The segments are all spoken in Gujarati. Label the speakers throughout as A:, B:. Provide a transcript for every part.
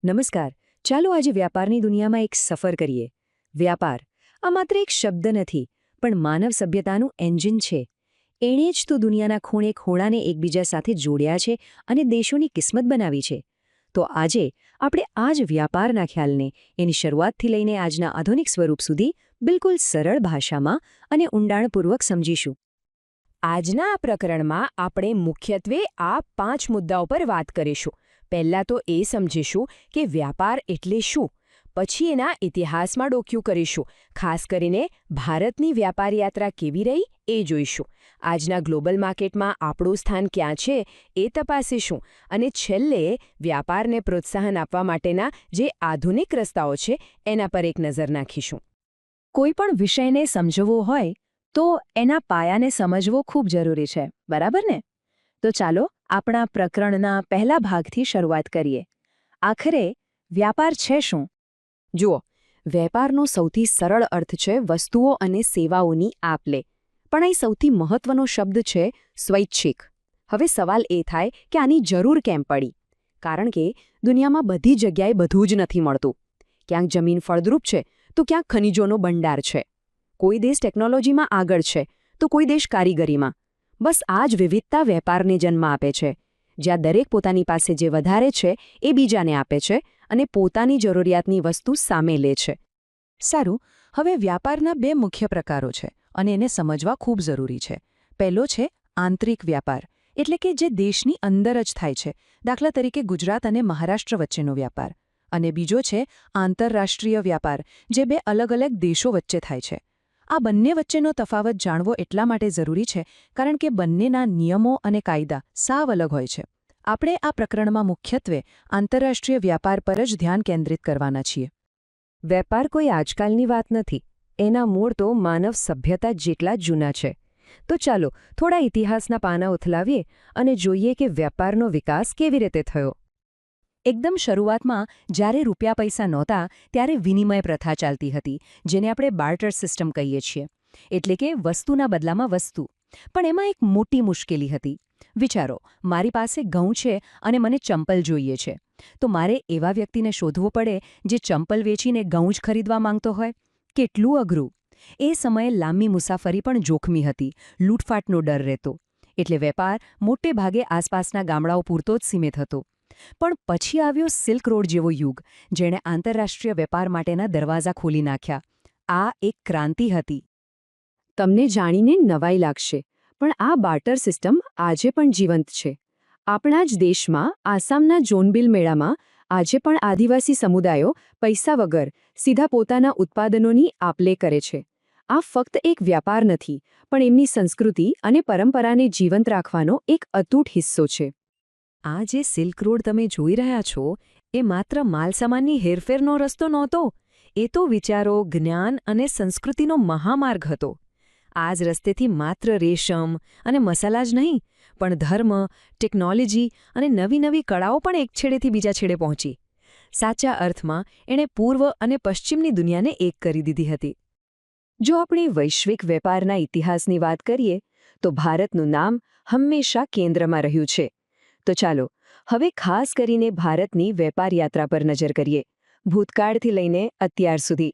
A: નમસ્કાર. ચાલો આજે વ્યાપારની દુનિયામાં એક સફર કરીએ. વ્યાપાર આ માત્ર એક શબ્દ નથી, પણ માનવ સભ્યતાનું એન્જિન છે. એણે જ તો દુનિયાના ખૂણે ખૂણાને એકબીજા સાથે જોડ્યા છે અને દેશોની કિસ્મત બનાવી છે. તો આજે આપણે આ જ વ્યાપારના ખ્યાલને એની શરૂઆતથી લઈને આજના આધુનિક સ્વરૂપ સુધી બિલકુલ સરળ ભાષામાં અને ઊંડાણપૂર્વક સમજીશું. આજના આ પ્રકરણમાં આપણે મુખ્યત્વે આ 5 મુદ્દાઓ પર વાત કરીશું. પહેલાં તો એ સમજીશું કે વ્યાપાર એટલે શું, પછી એના ઇતિહાસમાં ડોકિયું કરીશું, ખાસ કરીને ભારતની વ્યાપાર યાત્રા કેવી રહી એ જોઈશું, આજના ગ્લોબલ માર્કેટમાં આપણું સ્થાન ક્યાં છે એ તપાસીશું અને છેલ્લે વ્યાપારને પ્રોત્સાહન આપવા માટેના જે આધુનિક રસ્તાઓ છે એના પર એક નજર નાખીશું. કોઈ પણ વિષયને સમજવો હોય તો એના પાયાને સમજવો ખૂબ જરૂરી છે, બરાબર ને? તો ચાલો આપણા પ્રકરણના પહેલા ભાગથી શરૂઆત કરીએ. આખરે વ્યાપાર છે શું? જુઓ, વેપારનો સૌથી સરળ અર્થ છે વસ્તુઓ અને સેવાઓની આપ-લે. પણ અહીં સૌથી મહત્વનો શબ્દ છે સ્વૈચ્છિક. હવે સવાલ એ થાય કે આની જરૂર કેમ પડી? કારણ કે દુનિયામાં બધી જગ્યાએ બધું જ નથી મળતું. ક્યાંક જમીન ફળદ્રુપ છે તો ક્યાંક ખનિજોનો ભંડાર છે. કોઈ દેશ ટેકનોલોજીમાં આગળ છે તો કોઈ દેશ કારીગરીમાં. બસ આ જ વિવિધતા વેપારને જન્મ આપે છે, જ્યાં દરેક પોતાની પાસે જે વધારે છે એ બીજાને આપે છે અને પોતાની જરૂરિયાતની વસ્તુ સામે લે છે. સારું, હવે વ્યાપારના 2 મુખ્ય પ્રકારો છે અને એને સમજવા ખૂબ જરૂરી છે. પહેલો છે આંતરિક વ્યાપાર, એટલે કે જે દેશની અંદર જ થાય છે, દાખલા તરીકે ગુજરાત અને મહારાષ્ટ્ર વચ્ચેનો વ્યાપાર. અને બીજો છે આંતરરાષ્ટ્રીય વ્યાપાર, જે 2 અલગ અલગ દેશો વચ્ચે થાય છે. આ બંને વચ્ચેનો તફાવત જાણવો એટલા માટે જરૂરી છે કારણ કે બંનેના નિયમો અને કાયદા સાવ અલગ હોય છે. આપણે આ પ્રકરણમાં મુખ્યત્વે આંતરરાષ્ટ્રીય વ્યાપાર પર જ ધ્યાન કેન્દ્રિત કરવાના છીએ. વેપાર કોઈ આજકાલની વાત નથી. એના મૂળ તો માનવ સભ્યતા જેટલા જ જૂના છે. તો ચાલો થોડા ઇતિહાસના પાના ઉથલાવીએ અને જોઈએ કે વેપારનો વિકાસ કેવી રીતે થયો. એકદમ શરૂઆતમાં જ્યારે રૂપિયા પૈસા નહોતા ત્યારે વિનિમય પ્રથા ચાલતી હતી, જેને આપણે બાર્ટર સિસ્ટમ કહીએ છીએ, એટલે કે વસ્તુના બદલામાં વસ્તુ. પણ એમાં એક મોટી મુશ્કેલી હતી. વિચારો, મારી પાસે ઘઉં છે અને મને ચંપલ જોઈએ છે, તો મારે એવા વ્યક્તિને શોધવો પડે જે ચંપલ વેચીને ઘઉં જ ખરીદવા માંગતો હોય. કેટલું અઘરું! એ સમયે લાંબી મુસાફરી પણ જોખમી હતી, લૂંટફાટનો ડર રહેતો. એટલે વેપાર મોટે ભાગે આસપાસના ગામડાઓ પૂરતો જ સીમિત હતો. પણ પછી આવ્યો સિલ્ક રોડ જેવો યુગ, જેણે આંતરરાષ્ટ્રીય વેપાર માટેના દરવાજા ખોલી નાખ્યા. આ એક ક્રાંતિ હતી. તમને જાણીને નવાઈ લાગશે, પણ આ બાર્ટર સિસ્ટમ આજે પણ જીવંત છે. આપણા જ દેશમાં આસામના જોનબિલ મેળામાં આજે પણ આદિવાસી સમુદાયો પૈસા વગર સીધા પોતાના ઉત્પાદનોની આપ-લે કરે છે. આ ફક્ત એક વ્યાપાર નથી, પણ એમની સંસ્કૃતિ અને પરંપરાને જીવંત રાખવાનો એક અતૂટ હિસ્સો છે. આ જે સિલ્ક રોડ તમે જોઈ રહ્યા છો એ માત્ર માલસામાનની હેરફેરનો રસ્તો નહોતો. એ તો વિચારો, જ્ઞાન અને સંસ્કૃતિનો મહામાર્ગ હતો. આ જ રસ્તેથી માત્ર રેશમ અને મસાલા જ નહીં, પણ ધર્મ, ટેકનોલોજી અને નવી નવી કળાઓ પણ એક છેડેથી બીજા છેડે પહોંચી. સાચા અર્થમાં એણે પૂર્વ અને પશ્ચિમની દુનિયાને એક કરી દીધી હતી. જો આપણે વૈશ્વિક વેપારના ઇતિહાસની વાત કરીએ તો ભારતનું નામ હંમેશા કેન્દ્રમાં રહ્યું છે. તો ચાલો હવે ખાસ કરીને ભારતની વેપાર યાત્રા પર નજર કરીએ, ભૂતકાળથી લઈને અત્યાર સુધી.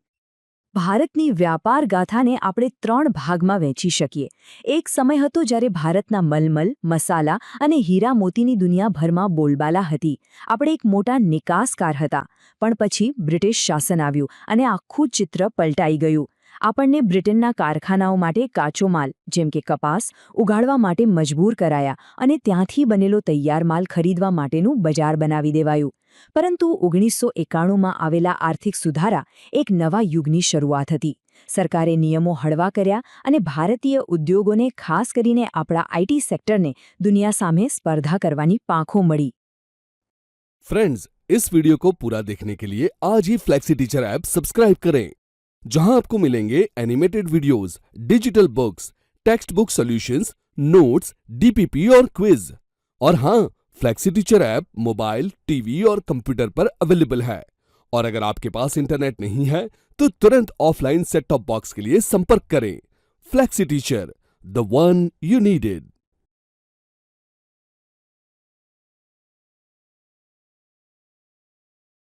A: ભારતની વ્યાપાર ગાથાને આપણે 3 ભાગમાં વહેંચી શકીએ. એક સમય હતો જ્યારે ભારતના મલમલ, મસાલા અને હીરા મોતીની દુનિયાભરમાં બોલબાલા હતી. આપણે એક મોટા નિકાસકાર હતા. પણ પછી બ્રિટિશ શાસન આવ્યું અને આખું ચિત્ર પલટાઈ ગયું. આપણને બ્રિટનના કારખાનાઓ માટે કાચો માલ જેમ કે કપાસ ઉગાડવા માટે મજબૂર કરાયા અને ત્યાંથી બનેલો તૈયાર માલ ખરીદવા માટેનું બજાર બનાવી દેવાયું. પરંતુ 1991માં આવેલા આર્થિક સુધારા એક નવા યુગની શરૂઆત હતી. સરકારે નિયમો હળવા કર્યા અને ભારતીય ઉદ્યોગોને, ખાસ કરીને આપણા આઈટી સેક્ટરને દુનિયા સામે સ્પર્ધા કરવાની પાંખો મળી.
B: फ्रेंड्स, इस वीडियो को पूरा देखने के लिए आज ही फ्लेक्सी टीचर ऐप सब्सक्राइब करें, जहां आपको मिलेंगे animated videos, digital books, text book solutions, notes, DPP और क्विज. और हाँ, flexi teacher app mobile, TV और कंप्यूटर पर अवेलेबल है. और अगर आपके पास इंटरनेट नहीं है तो तुरंत ऑफलाइन सेट टॉप बॉक्स के लिए संपर्क करें. Flexi teacher, the one you needed.